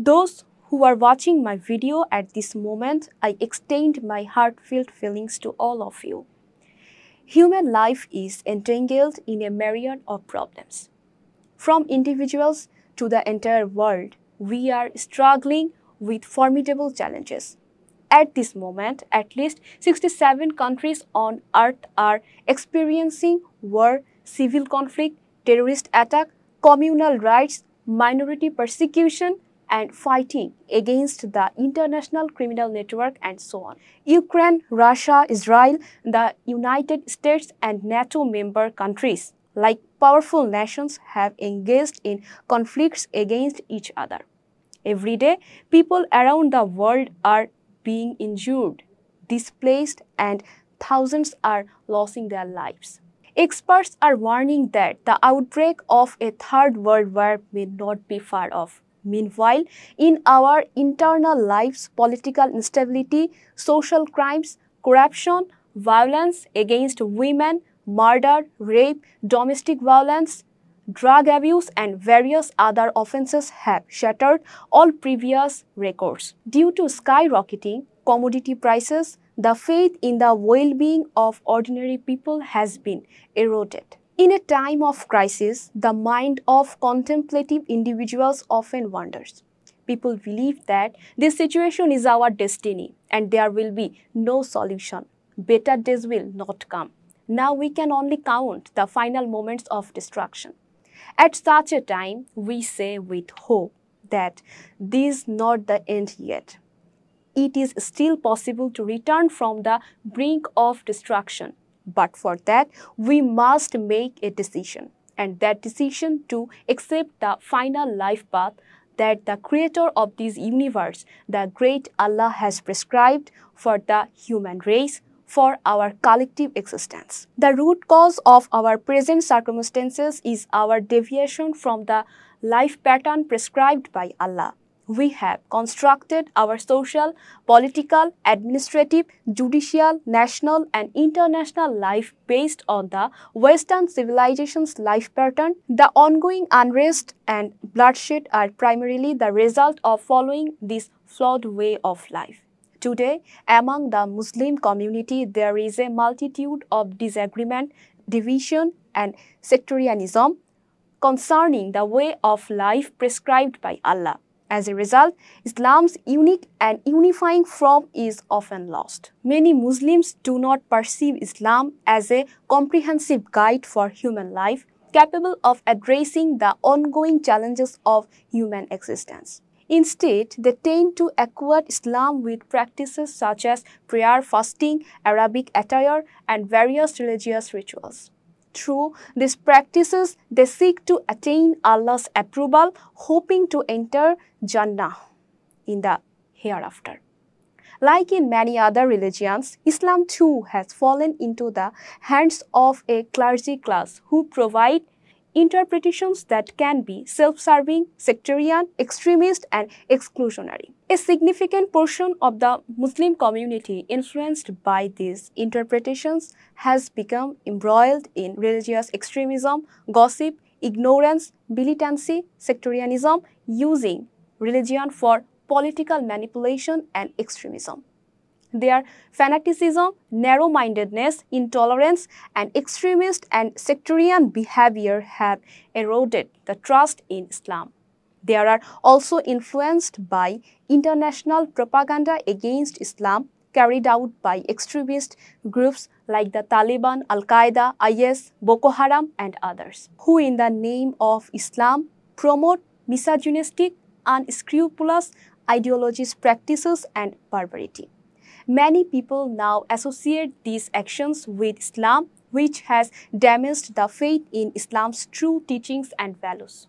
Those who are watching my video at this moment, I extend my heartfelt feelings to all of you. Human life is entangled in a myriad of problems. From individuals to the entire world, we are struggling with formidable challenges. At this moment, at least 67 countries on earth are experiencing war, civil conflict, terrorist attack, communal rights, minority persecution, and fighting against the international criminal network and so on. Ukraine, Russia, Israel, the United States, and NATO member countries, like powerful nations, have engaged in conflicts against each other. Every day, people around the world are being injured, displaced, and thousands are losing their lives. Experts are warning that the outbreak of a third world war may not be far off. Meanwhile, in our internal lives, political instability, social crimes, corruption, violence against women, murder, rape, domestic violence, drug abuse, and various other offenses have shattered all previous records. Due to skyrocketing commodity prices, the faith in the well-being of ordinary people has been eroded. In a time of crisis, the mind of contemplative individuals often wanders. People believe that this situation is our destiny and there will be no solution. Better days will not come. Now we can only count the final moments of destruction. At such a time, we say with hope that this is not the end yet. It is still possible to return from the brink of destruction. But for that, we must make a decision, and that decision to accept the final life path that the creator of this universe, the great Allah, has prescribed for the human race, for our collective existence. The root cause of our present circumstances is our deviation from the life pattern prescribed by Allah. We have constructed our social, political, administrative, judicial, national, and international life based on the Western civilization's life pattern. The ongoing unrest and bloodshed are primarily the result of following this flawed way of life. Today, among the Muslim community, there is a multitude of disagreement, division, and sectarianism concerning the way of life prescribed by Allah. As a result, Islam's unique and unifying form is often lost. Many Muslims do not perceive Islam as a comprehensive guide for human life, capable of addressing the ongoing challenges of human existence. Instead, they tend to acquaint Islam with practices such as prayer, fasting, Arabic attire, and various religious rituals. Through these practices, they seek to attain Allah's approval, hoping to enter Jannah in the hereafter. Like in many other religions, Islam too has fallen into the hands of a clergy class who provide interpretations that can be self-serving, sectarian, extremist, and exclusionary. A significant portion of the Muslim community influenced by these interpretations has become embroiled in religious extremism, gossip, ignorance, militancy, sectarianism, using religion for political manipulation and extremism. Their fanaticism, narrow-mindedness, intolerance, and extremist and sectarian behavior have eroded the trust in Islam. They are also influenced by international propaganda against Islam carried out by extremist groups like the Taliban, Al-Qaeda, IS, Boko Haram, and others, who in the name of Islam promote misogynistic, unscrupulous ideologies, practices, and barbarity. Many people now associate these actions with Islam, which has damaged the faith in Islam's true teachings and values.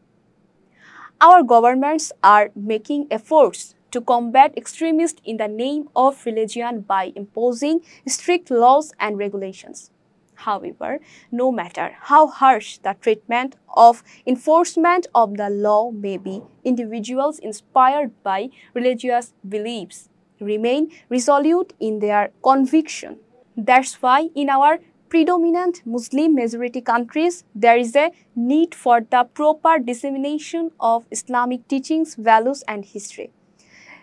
Our governments are making efforts to combat extremists in the name of religion by imposing strict laws and regulations. However, no matter how harsh the treatment of enforcement of the law may be, individuals inspired by religious beliefs remain resolute in their conviction. That's why in our predominant Muslim majority countries, there is a need for the proper dissemination of Islamic teachings, values, and history.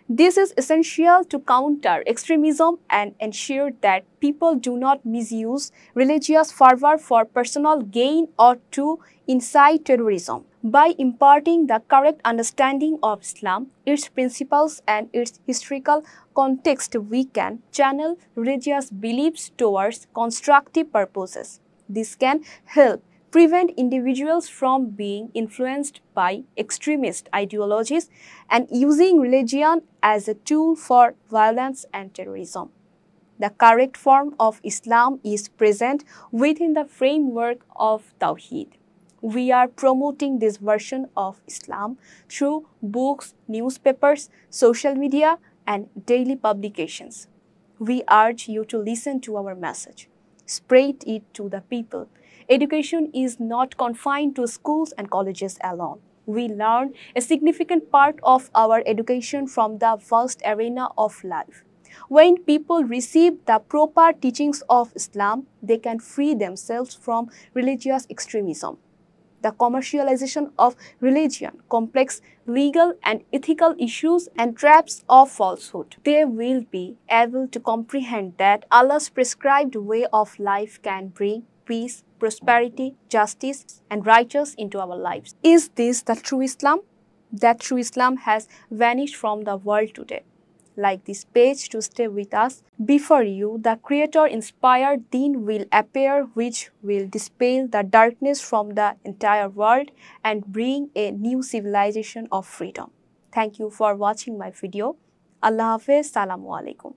This is essential to counter extremism and ensure that people do not misuse religious fervor for personal gain or to incite terrorism. By imparting the correct understanding of Islam, its principles, and its historical context, we can channel religious beliefs towards constructive purposes. This can help prevent individuals from being influenced by extremist ideologies and using religion as a tool for violence and terrorism. The correct form of Islam is present within the framework of tawheed. We are promoting this version of Islam through books, newspapers, social media, and daily publications. We urge you to listen to our message. Spread it to the people. Education is not confined to schools and colleges alone. We learn a significant part of our education from the vast arena of life. When people receive the proper teachings of Islam, they can free themselves from religious extremism, the commercialization of religion, complex legal and ethical issues, and traps of falsehood. They will be able to comprehend that Allah's prescribed way of life can bring peace, prosperity, justice, and righteousness into our lives. Is this the true Islam? That true Islam has vanished from the world today. Like this page to stay with us. Before you, the Creator-inspired deen will appear, which will dispel the darkness from the entire world and bring a new civilization of freedom. Thank you for watching my video. Allah Hafiz. Assalamu alaikum.